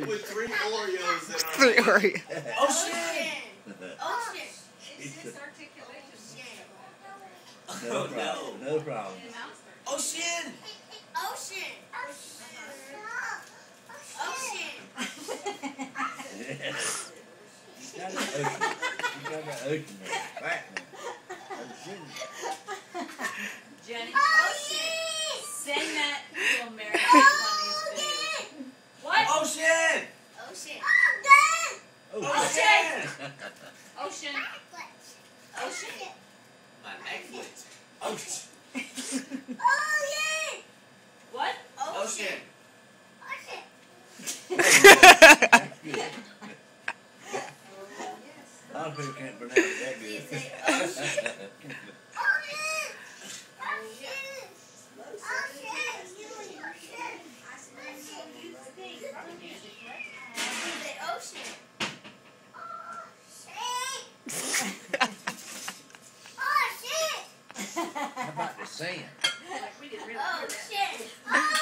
With 3 Oreos in our 3 Oreos. Ocean! Ocean. It's his articulation. No problem. Ocean. No problem. Ocean! Ocean. Ocean. You got an ocean. You got an ocean there. Right now. Ocean. Jenny, Ocean. send that to America on these videos. What? Ocean! Ocean. Ocean! Ocean. Ocean. My Netflix. Ocean. Ocean. What? Ocean. Ocean. A lot of people can't pronounce that good. Say ocean. Ocean. How about the sand? We didn't really Ocean.